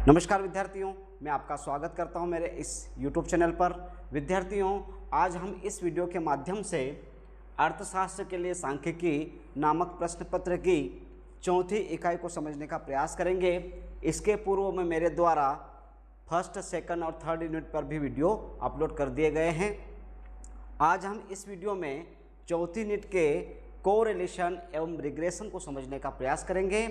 नमस्कार विद्यार्थियों, मैं आपका स्वागत करता हूं मेरे इस YouTube चैनल पर। विद्यार्थियों, आज हम इस वीडियो के माध्यम से अर्थशास्त्र के लिए सांख्यिकी नामक प्रश्न पत्र की चौथी इकाई को समझने का प्रयास करेंगे। इसके पूर्व में मेरे द्वारा फर्स्ट, सेकंड और थर्ड यूनिट पर भी वीडियो अपलोड कर दिए गए हैं। आज हम इस वीडियो में चौथी यूनिट के कोरिलेशन एवं रिग्रेशन को समझने का प्रयास करेंगे।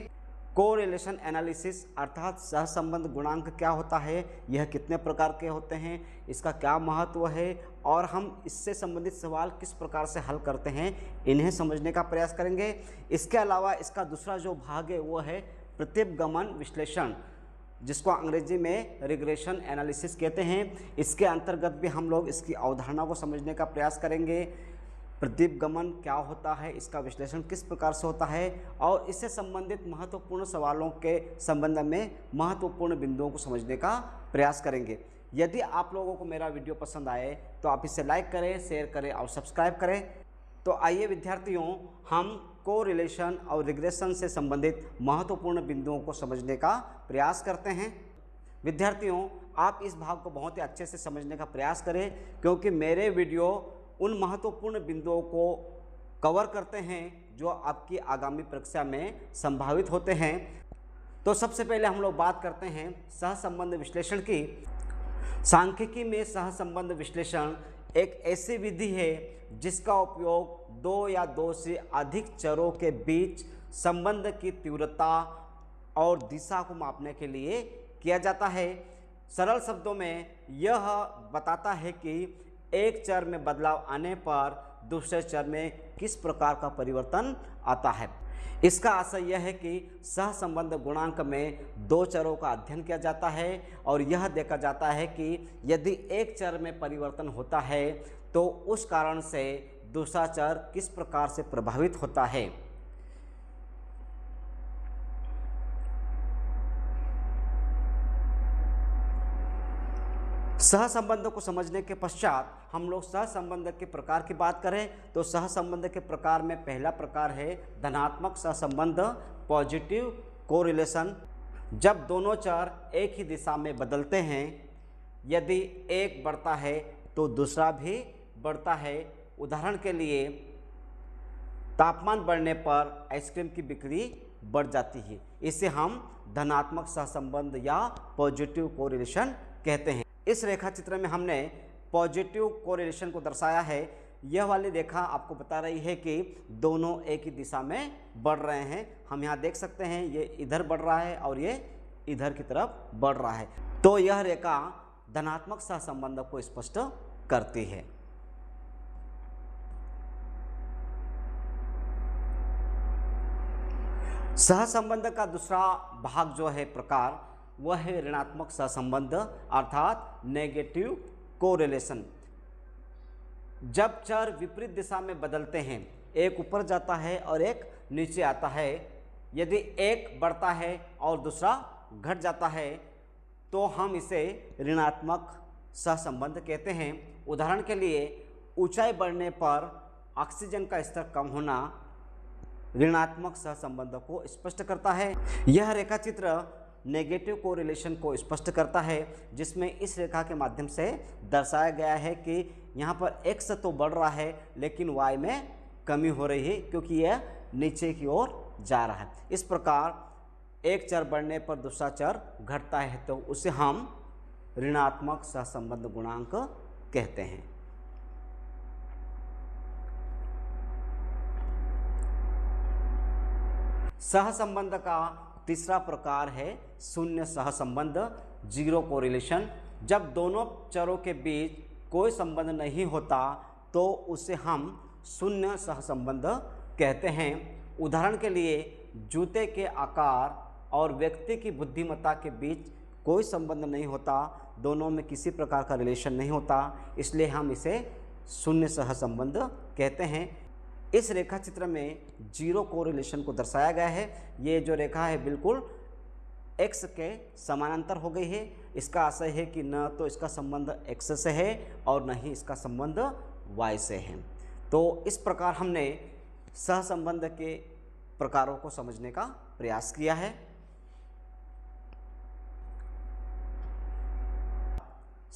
कोरिलेशन एनालिसिस अर्थात सहसंबंध गुणांक क्या होता है, यह कितने प्रकार के होते हैं, इसका क्या महत्व है और हम इससे संबंधित सवाल किस प्रकार से हल करते हैं, इन्हें समझने का प्रयास करेंगे। इसके अलावा इसका दूसरा जो भाग है वो है प्रतिगमन विश्लेषण, जिसको अंग्रेजी में रिग्रेशन एनालिसिस कहते हैं। इसके अंतर्गत भी हम लोग इसकी अवधारणा को समझने का प्रयास करेंगे। प्रतिगमन क्या होता है, इसका विश्लेषण किस प्रकार से होता है और इससे संबंधित महत्वपूर्ण सवालों के संबंध में महत्वपूर्ण बिंदुओं को समझने का प्रयास करेंगे। यदि आप लोगों को मेरा वीडियो पसंद आए तो आप इसे लाइक करें, शेयर करें और सब्सक्राइब करें। तो आइए विद्यार्थियों, हम कोरिलेशन और रिग्रेशन से संबंधित महत्वपूर्ण बिंदुओं को समझने का प्रयास करते हैं। विद्यार्थियों, आप इस भाग को बहुत ही अच्छे से समझने का प्रयास करें, क्योंकि मेरे वीडियो उन महत्वपूर्ण बिंदुओं को कवर करते हैं जो आपकी आगामी परीक्षा में संभावित होते हैं। तो सबसे पहले हम लोग बात करते हैं सहसंबंध विश्लेषण की। सांख्यिकी में सहसंबंध विश्लेषण एक ऐसी विधि है जिसका उपयोग दो या दो से अधिक चरों के बीच संबंध की तीव्रता और दिशा को मापने के लिए किया जाता है। सरल शब्दों में यह बताता है कि एक चर में बदलाव आने पर दूसरे चर में किस प्रकार का परिवर्तन आता है। इसका आशय यह है कि सहसंबंध गुणांक में दो चरों का अध्ययन किया जाता है और यह देखा जाता है कि यदि एक चर में परिवर्तन होता है तो उस कारण से दूसरा चर किस प्रकार से प्रभावित होता है। सहसंबंध को समझने के पश्चात हम लोग सहसंबंध के प्रकार की बात करें तो सहसंबंध के प्रकार में पहला प्रकार है धनात्मक सहसंबंध, पॉजिटिव कोरिलेशन। जब दोनों चर एक ही दिशा में बदलते हैं, यदि एक बढ़ता है तो दूसरा भी बढ़ता है। उदाहरण के लिए, तापमान बढ़ने पर आइसक्रीम की बिक्री बढ़ जाती है। इसे हम धनात्मक सहसंबंध या पॉजिटिव कोरिलेशन कहते हैं। इस रेखा चित्र में हमने पॉजिटिव कोरिलेशन को दर्शाया है। यह वाली रेखा आपको बता रही है कि दोनों एक ही दिशा में बढ़ रहे हैं। हम यहाँ देख सकते हैं ये इधर बढ़ रहा है और ये इधर की तरफ बढ़ रहा है। तो यह रेखा धनात्मक सहसंबंध को स्पष्ट करती है। सहसंबंध का दूसरा भाग जो है प्रकार, वह है ऋणात्मक सहसंबंध अर्थात नेगेटिव कोरिलेशन। जब चर विपरीत दिशा में बदलते हैं, एक ऊपर जाता है और एक नीचे आता है, यदि एक बढ़ता है और दूसरा घट जाता है तो हम इसे ऋणात्मक सहसंबंध कहते हैं। उदाहरण के लिए, ऊंचाई बढ़ने पर ऑक्सीजन का स्तर कम होना ऋणात्मक सहसंबंध को स्पष्ट करता है। यह रेखा चित्र नेगेटिव कोरिलेशन को स्पष्ट करता है, जिसमें इस रेखा के माध्यम से दर्शाया गया है कि यहाँ पर x तो बढ़ रहा है लेकिन y में कमी हो रही है, क्योंकि यह नीचे की ओर जा रहा है। इस प्रकार एक चर बढ़ने पर दूसरा चर घटता है तो उसे हम ऋणात्मक सहसंबंध गुणांक कहते हैं। सहसंबंध का तीसरा प्रकार है शून्य सहसंबंध, जीरो कोरिलेशन। जब दोनों चरों के बीच कोई संबंध नहीं होता तो उसे हम शून्य सहसंबंध कहते हैं। उदाहरण के लिए, जूते के आकार और व्यक्ति की बुद्धिमत्ता के बीच कोई संबंध नहीं होता, दोनों में किसी प्रकार का रिलेशन नहीं होता, इसलिए हम इसे शून्य सहसंबंध कहते हैं। इस रेखा चित्र में जीरो कोरिलेशन को दर्शाया गया है। ये जो रेखा है बिल्कुल x के समानांतर हो गई है। इसका आशय है कि न तो इसका संबंध x से है और न ही इसका संबंध y से है। तो इस प्रकार हमने सहसंबंध के प्रकारों को समझने का प्रयास किया है।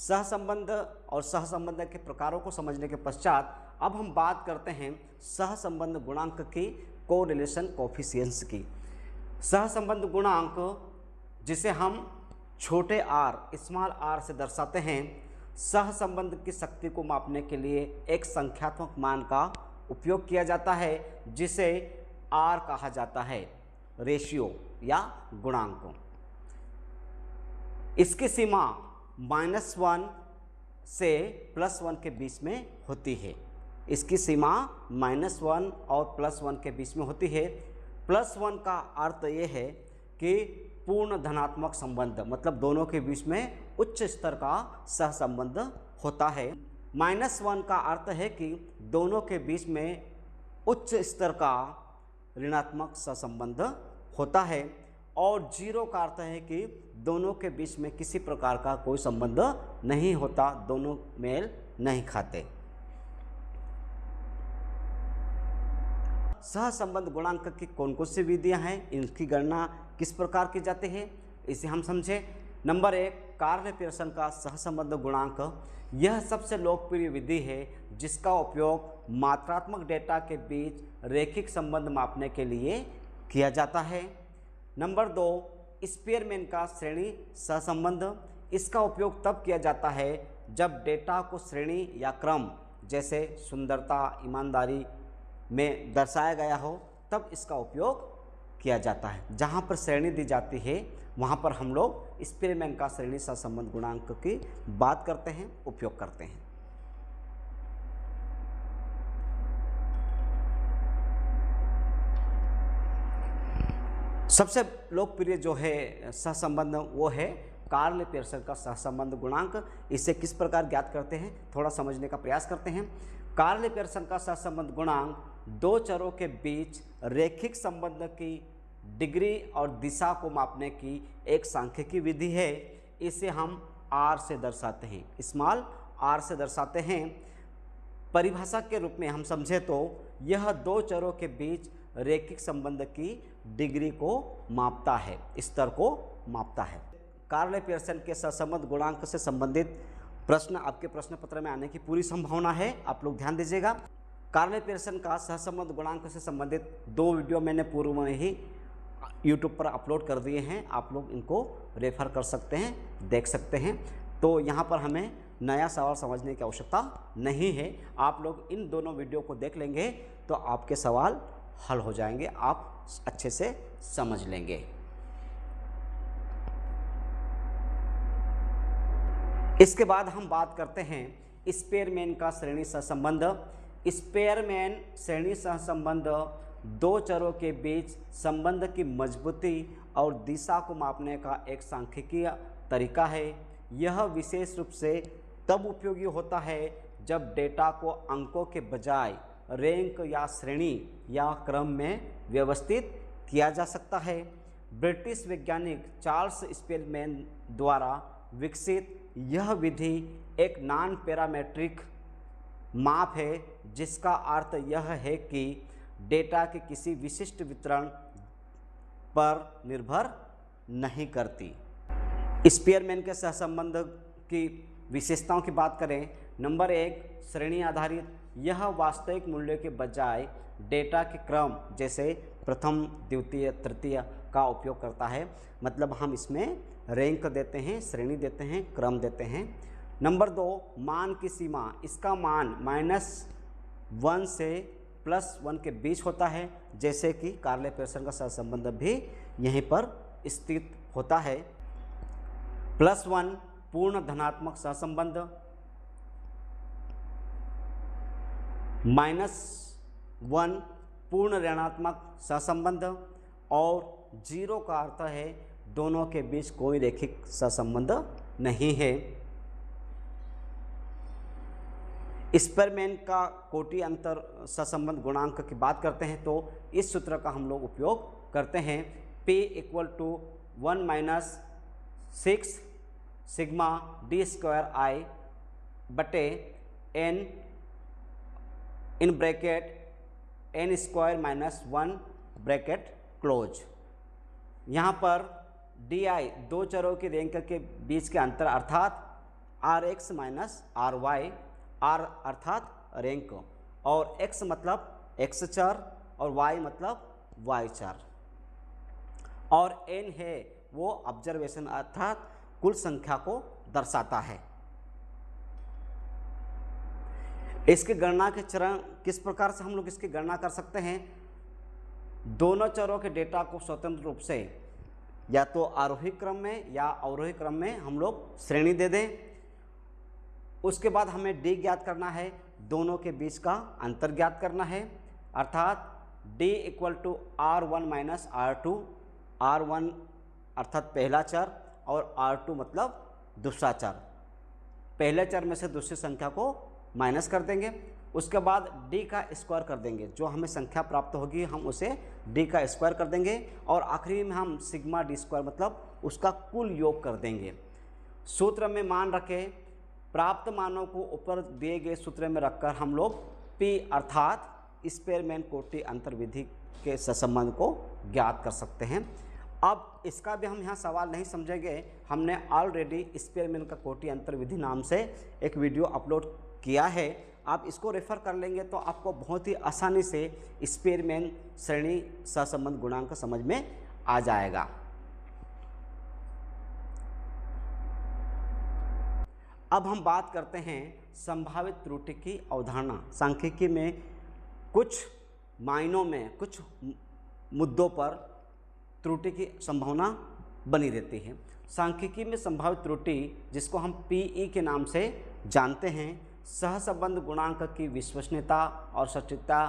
सहसंबंध और सहसंबंध के प्रकारों को समझने के पश्चात अब हम बात करते हैं सहसंबंध गुणांक की, कोरिलेशन कोफिशिएंट्स की। सहसंबंध गुणांक जिसे हम छोटे r स्मॉल r से दर्शाते हैं, सहसंबंध की शक्ति को मापने के लिए एक संख्यात्मक मान का उपयोग किया जाता है जिसे r कहा जाता है, रेशियो या गुणांक। इसकी सीमा -1 से +1 के बीच में होती है। इसकी सीमा -1 और +1 के बीच में होती है। +1 का अर्थ ये है कि पूर्ण धनात्मक संबंध, मतलब दोनों के बीच में उच्च स्तर का सहसंबंध होता है। -1 का अर्थ है कि दोनों के बीच में उच्च स्तर का ऋणात्मक सहसंबंध होता है। और 0 का अर्थ है कि दोनों के बीच में किसी प्रकार का कोई संबंध नहीं होता, दोनों मेल नहीं खाते। सहसंबंध गुणांक की कौन कौन सी विधियां हैं, इनकी गणना किस प्रकार की जाती है, इसे हम समझें। नंबर 1, कार्ल पियर्सन का सहसंबंध गुणांक। यह सबसे लोकप्रिय विधि है जिसका उपयोग मात्रात्मक डेटा के बीच रैखिक संबंध मापने के लिए किया जाता है। नंबर 2, स्पीयरमैन का श्रेणी सहसंबंध। इसका उपयोग तब किया जाता है जब डेटा को श्रेणी या क्रम, जैसे सुंदरता, ईमानदारी में दर्शाया गया हो, तब इसका उपयोग किया जाता है। जहाँ पर श्रेणी दी जाती है वहाँ पर हम लोग स्पीयरमैन का श्रेणी सहसंबंध गुणांक की बात करते हैं, उपयोग करते हैं। सबसे लोकप्रिय जो है सहसंबंध वो है कार्ल पियर्सन का सहसंबंध गुणांक। इसे किस प्रकार ज्ञात करते हैं, थोड़ा समझने का प्रयास करते हैं। कार्ल पियर्सन का सहसंबंध गुणांक दो चरों के बीच रैखिक संबंध की डिग्री और दिशा को मापने की एक सांख्यिकी विधि है। इसे हम r से दर्शाते हैं, स्मॉल r से दर्शाते हैं। परिभाषा के रूप में हम समझे तो यह दो चरों के बीच रैखिक संबंध की डिग्री को मापता है, स्तर को मापता है। कार्ल पियर्सन के सहसंबंध गुणांक से संबंधित प्रश्न आपके प्रश्न पत्र में आने की पूरी संभावना है, आप लोग ध्यान दीजिएगा। कार्ल पियर्सन का सहसंबंध गुणांक से संबंधित 2 वीडियो मैंने पूर्व में ही YouTube पर अपलोड कर दिए हैं, आप लोग इनको रेफर कर सकते हैं, देख सकते हैं। तो यहाँ पर हमें नया सवाल समझने की आवश्यकता नहीं है, आप लोग इन दोनों वीडियो को देख लेंगे तो आपके सवाल हल हो जाएंगे, आप अच्छे से समझ लेंगे। इसके बाद हम बात करते हैं स्पीयरमैन का श्रेणी सहसंबंध। स्पीयरमैन श्रेणी सहसंबंध दो चरों के बीच संबंध की मजबूती और दिशा को मापने का एक सांख्यिकीय तरीका है। यह विशेष रूप से तब उपयोगी होता है जब डेटा को अंकों के बजाय रैंक या श्रेणी या क्रम में व्यवस्थित किया जा सकता है। ब्रिटिश वैज्ञानिक चार्ल्स स्पीयरमैन द्वारा विकसित यह विधि एक नॉन पैरामीट्रिक माप है, जिसका अर्थ यह है कि डेटा के किसी विशिष्ट वितरण पर निर्भर नहीं करती। स्पीयरमैन के सहसंबंध की विशेषताओं की बात करें, नंबर 1, श्रेणी आधारित। यह वास्तविक मूल्य के बजाय डेटा के क्रम जैसे प्रथम, द्वितीय, तृतीय का उपयोग करता है, मतलब हम इसमें रैंक देते हैं, श्रेणी देते हैं, क्रम देते हैं। नंबर 2, मान की सीमा। इसका मान -1 से +1 के बीच होता है, जैसे कि कार्ल पियर्सन का सहसंबंध भी यहीं पर स्थित होता है। +1 पूर्ण धनात्मक सहसंबंध, -1 पूर्ण ऋणात्मक सहसंबंध और 0 का अर्थ है दोनों के बीच कोई रैखिक सहसंबंध नहीं है। स्पीयरमैन का कोटि अंतर सहसंबंध गुणांक की बात करते हैं तो इस सूत्र का हम लोग उपयोग करते हैं। P = 1 - 6 सिग्मा d² बटे n in bracket n² - 1 bracket close. यहाँ पर di दो चरों की रैंक के बीच के अंतर अर्थात R X minus R Y, R अर्थात रैंक, और एक्स मतलब एक्स चर और वाई मतलब वाई चर, और एन है वो ऑब्जर्वेशन अर्थात कुल संख्या को दर्शाता है। इसकी गणना के चरण किस प्रकार से हम लोग इसकी गणना कर सकते हैं? दोनों चरों के डेटा को स्वतंत्र रूप से या तो आरोही क्रम में या अवरोही क्रम में हम लोग श्रेणी दे दें। उसके बाद हमें डी ज्ञात करना है, दोनों के बीच का अंतर ज्ञात करना है, अर्थात D equal to R1 minus R2, R1 अर्थात पहला चर और R2 मतलब दूसरा चर। पहले चर में से दूसरी संख्या को माइनस कर देंगे, उसके बाद d का स्क्वायर कर देंगे, जो हमें संख्या प्राप्त होगी हम उसे d का स्क्वायर कर देंगे, और आखिरी में हम सिग्मा डी स्क्वायर मतलब उसका कुल योग कर देंगे। सूत्र में मान रखें, प्राप्त मानों को ऊपर दिए गए सूत्र में रखकर हम लोग p अर्थात स्पेयरमैन कोटी अंतर्विधि के सहसंबंध को ज्ञात कर सकते हैं। अब इसका भी हम यहाँ सवाल नहीं समझेंगे, हमने ऑलरेडी स्पेयरमैन का कोटी अंतर्विधि नाम से एक वीडियो अपलोड किया है, आप इसको रेफर कर लेंगे तो आपको बहुत ही आसानी से स्पेयरमैन श्रेणी सहसंबंध गुणांक समझ में आ जाएगा। अब हम बात करते हैं संभावित त्रुटि की अवधारणा। सांख्यिकी में कुछ मायनों में कुछ मुद्दों पर त्रुटि की संभावना बनी रहती है। सांख्यिकी में संभावित त्रुटि, जिसको हम पीई के नाम से जानते हैं, सहसंबंध गुणांक की विश्वसनीयता और सटीकता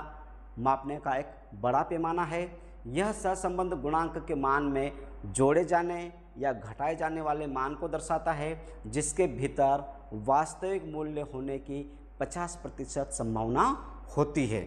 मापने का एक बड़ा पैमाना है। यह सहसंबंध गुणांक के मान में जोड़े जाने या घटाए जाने वाले मान को दर्शाता है, जिसके भीतर वास्तविक मूल्य होने की 50% संभावना होती है।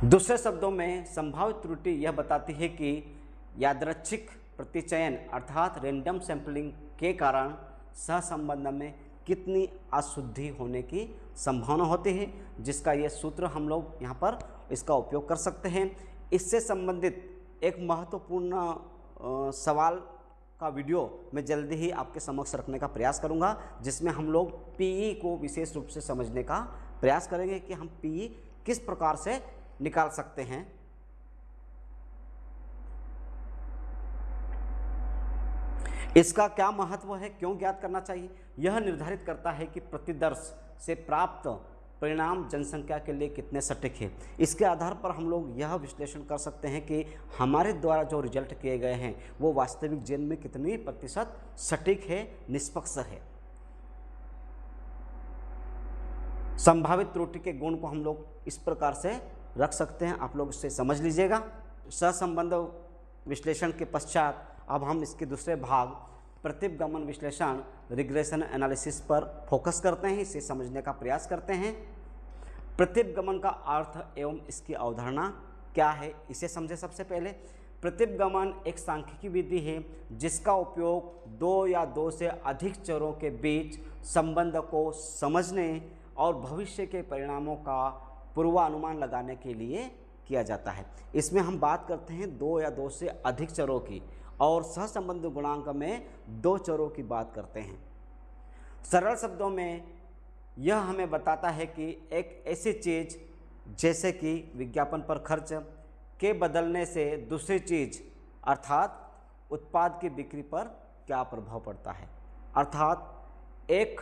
दूसरे शब्दों में संभावित त्रुटि यह बताती है कि यादृच्छिक प्रतिचयन अर्थात रैंडम सैंपलिंग के कारण सहसंबंध में कितनी अशुद्धि होने की संभावना होती है, जिसका यह सूत्र हम लोग यहाँ पर इसका उपयोग कर सकते हैं। इससे संबंधित एक महत्वपूर्ण सवाल का वीडियो मैं जल्दी ही आपके समक्ष रखने का प्रयास करूँगा, जिसमें हम लोग पीई को विशेष रूप से समझने का प्रयास करेंगे कि हम पीई किस प्रकार से निकाल सकते हैं। इसका क्या महत्व है, क्यों ज्ञात करना चाहिए? यह निर्धारित करता है कि प्रतिदर्श से प्राप्त परिणाम जनसंख्या के लिए कितने सटीक है। इसके आधार पर हम लोग यह विश्लेषण कर सकते हैं कि हमारे द्वारा जो रिजल्ट किए गए हैं वो वास्तविक जीवन में कितनी प्रतिशत सटीक है, निष्पक्ष है। संभावित त्रुटि के गुण को हम लोग इस प्रकार से रख सकते हैं, आप लोग इससे समझ लीजिएगा। सहसंबंध विश्लेषण के पश्चात अब हम इसके दूसरे भाग प्रतिगमन विश्लेषण रिग्रेशन एनालिसिस पर फोकस करते हैं, इसे समझने का प्रयास करते हैं। प्रतिगमन का अर्थ एवं इसकी अवधारणा क्या है, इसे समझे। सबसे पहले प्रतिगमन एक सांख्यिकी विधि है जिसका उपयोग दो या दो से अधिक चरों के बीच संबंध को समझने और भविष्य के परिणामों का पूर्वानुमान लगाने के लिए किया जाता है। इसमें हम बात करते हैं दो या दो से अधिक चरों की, और सहसंबंध गुणांक में दो चरों की बात करते हैं। सरल शब्दों में यह हमें बताता है कि एक ऐसी चीज़ जैसे कि विज्ञापन पर खर्च के बदलने से दूसरी चीज़ अर्थात उत्पाद की बिक्री पर क्या प्रभाव पड़ता है, अर्थात एक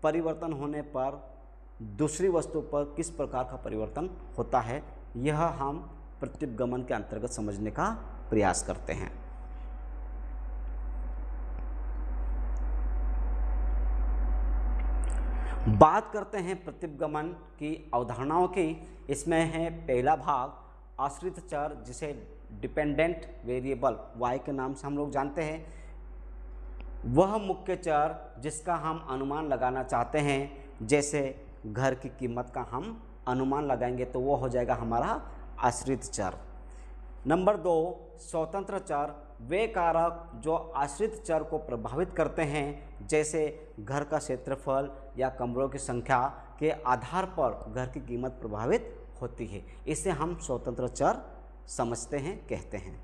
परिवर्तन होने पर दूसरी वस्तु पर किस प्रकार का परिवर्तन होता है, यह हम प्रतिगमन के अंतर्गत समझने का प्रयास करते हैं। बात करते हैं प्रतिगमन की अवधारणाओं की। इसमें है पहला भाग आश्रित चर, जिसे डिपेंडेंट वेरिएबल y के नाम से हम लोग जानते हैं। वह मुख्य चर जिसका हम अनुमान लगाना चाहते हैं, जैसे घर की कीमत का हम अनुमान लगाएंगे तो वो हो जाएगा हमारा आश्रित चर। नंबर 2 स्वतंत्र चर, वे कारक जो आश्रित चर को प्रभावित करते हैं, जैसे घर का क्षेत्रफल या कमरों की संख्या के आधार पर घर की कीमत प्रभावित होती है। इसे हम स्वतंत्र चर समझते हैं, कहते हैं।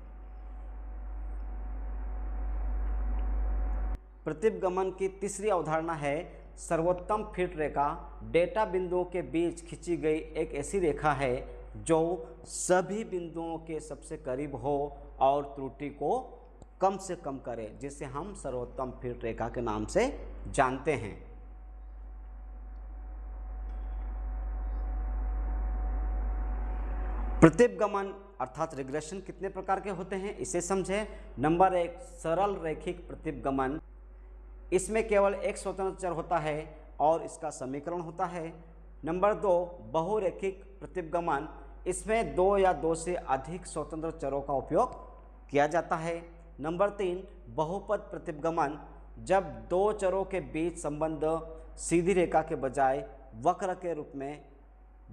प्रतिगमन की तीसरी अवधारणा है सर्वोत्तम फिट रेखा। डेटा बिंदुओं के बीच खींची गई एक ऐसी रेखा है जो सभी बिंदुओं के सबसे करीब हो और त्रुटि को कम से कम करे, जिसे हम सर्वोत्तम फिट रेखा के नाम से जानते हैं। प्रतिगमन अर्थात रिग्रेशन कितने प्रकार के होते हैं इसे समझें। नंबर 1, सरल रैखिक प्रतिगमन। इसमें केवल एक स्वतंत्र चर होता है और इसका समीकरण होता है। नंबर 2, बहुरैखिक प्रतिगमन। इसमें 2 या 2 से अधिक स्वतंत्र चरों का उपयोग किया जाता है। नंबर 3, बहुपद प्रतिगमन। जब 2 चरों के बीच संबंध सीधी रेखा के बजाय वक्र के रूप में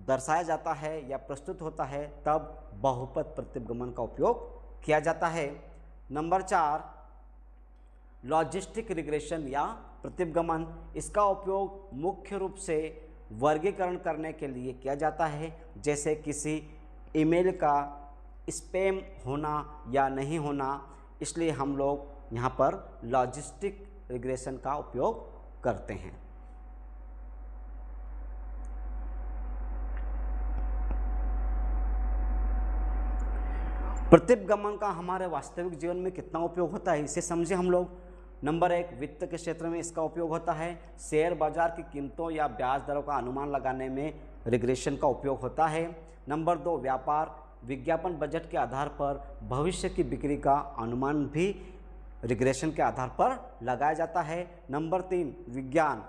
दर्शाया जाता है या प्रस्तुत होता है, तब बहुपद प्रतिगमन का उपयोग किया जाता है। नंबर 4, लॉजिस्टिक रिग्रेशन या प्रतिगमन। इसका उपयोग मुख्य रूप से वर्गीकरण करने के लिए किया जाता है, जैसे किसी ईमेल का स्पैम होना या नहीं होना। इसलिए हम लोग यहाँ पर लॉजिस्टिक रिग्रेशन का उपयोग करते हैं। प्रतिगमन का हमारे वास्तविक जीवन में कितना उपयोग होता है इसे समझे हम लोग। नंबर 1, वित्त के क्षेत्र में इसका उपयोग होता है। शेयर बाजार की कीमतों या ब्याज दरों का अनुमान लगाने में रिग्रेशन का उपयोग होता है। नंबर 2, व्यापार विज्ञापन बजट के आधार पर भविष्य की बिक्री का अनुमान भी रिग्रेशन के आधार पर लगाया जाता है। नंबर 3, विज्ञान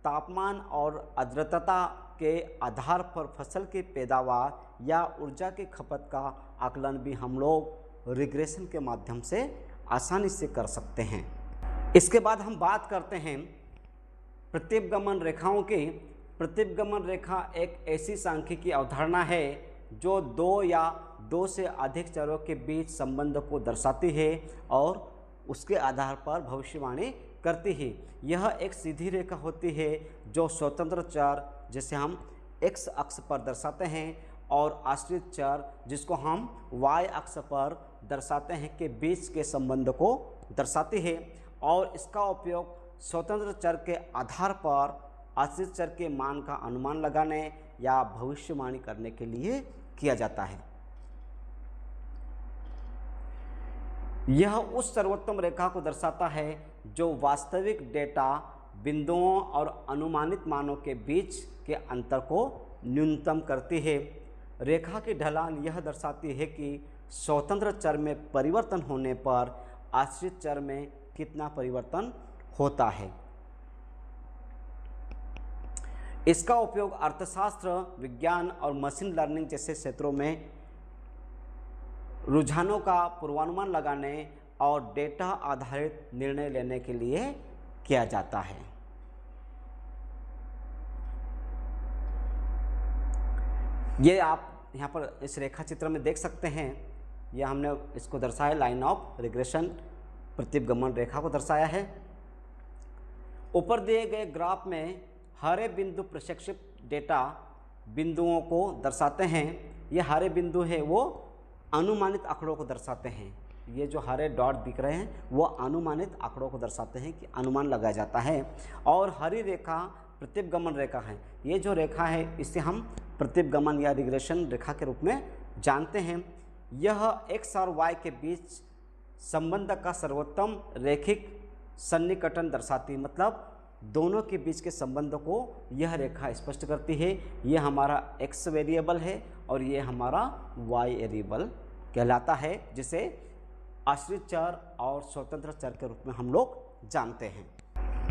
तापमान और आर्द्रता के आधार पर फसल की पैदावार या ऊर्जा की खपत का आकलन भी हम लोग रिग्रेशन के माध्यम से आसानी से कर सकते हैं। इसके बाद हम बात करते हैं प्रतिगमन रेखाओं की। प्रतिगमन रेखा एक ऐसी सांख्यिकी अवधारणा है जो 2 या 2 से अधिक चरों के बीच संबंध को दर्शाती है और उसके आधार पर भविष्यवाणी करती है। यह एक सीधी रेखा होती है जो स्वतंत्र चर जिसे हम x अक्ष पर दर्शाते हैं और आश्रित चर जिसको हम y अक्ष पर दर्शाते हैं के बीच के संबंध को दर्शाती है। और इसका उपयोग स्वतंत्र चर के आधार पर आश्रित चर के मान का अनुमान लगाने या भविष्यवाणी करने के लिए किया जाता है। यह उस सर्वोत्तम रेखा को दर्शाता है जो वास्तविक डेटा बिंदुओं और अनुमानित मानों के बीच के अंतर को न्यूनतम करती है। रेखा की ढलान यह दर्शाती है कि स्वतंत्र चर में परिवर्तन होने पर आश्रित चर में कितना परिवर्तन होता है। इसका उपयोग अर्थशास्त्र, विज्ञान और मशीन लर्निंग जैसे क्षेत्रों में रुझानों का पूर्वानुमान लगाने और डेटा आधारित निर्णय लेने के लिए किया जाता है। ये आप यहाँ पर इस रेखा चित्र में देख सकते हैं। यह हमने इसको दर्शाया, लाइन ऑफ रिग्रेशन प्रतिगमन रेखा को दर्शाया है। ऊपर दिए गए ग्राफ में हरे बिंदु प्रशिक्षित डेटा बिंदुओं को दर्शाते हैं। ये हरे बिंदु है वो अनुमानित आंकड़ों को दर्शाते हैं। ये जो हरे डॉट दिख रहे हैं वो अनुमानित आंकड़ों को दर्शाते हैं कि अनुमान लगाया जाता है। और हरी रेखा प्रतिगमन रेखा है। ये जो रेखा है इसे हम प्रतिगमन या रिग्रेशन रेखा के रूप में जानते हैं। यह x और y के बीच संबंध का सर्वोत्तम रैखिक सन्निकटन दर्शाती, मतलब दोनों के बीच के संबंध को यह रेखा स्पष्ट करती है। यह हमारा x वेरिएबल है और ये हमारा y वेरिएबल कहलाता है, जिसे आश्रित चर और स्वतंत्र चर के रूप में हम लोग जानते हैं।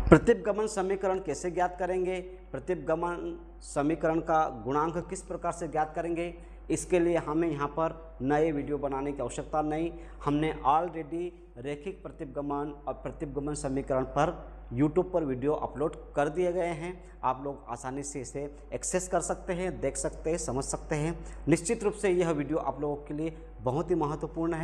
प्रतिगमन समीकरण कैसे ज्ञात करेंगे, प्रतिगमन समीकरण का गुणांक किस प्रकार से ज्ञात करेंगे, इसके लिए हमें यहाँ पर नए वीडियो बनाने की आवश्यकता नहीं। हमने ऑलरेडी रैखिक प्रतिगमन और प्रतिगमन समीकरण पर YouTube पर वीडियो अपलोड कर दिए गए हैं। आप लोग आसानी से इसे एक्सेस कर सकते हैं, देख सकते हैं, समझ सकते हैं। निश्चित रूप से यह वीडियो आप लोगों के लिए बहुत ही महत्वपूर्ण है।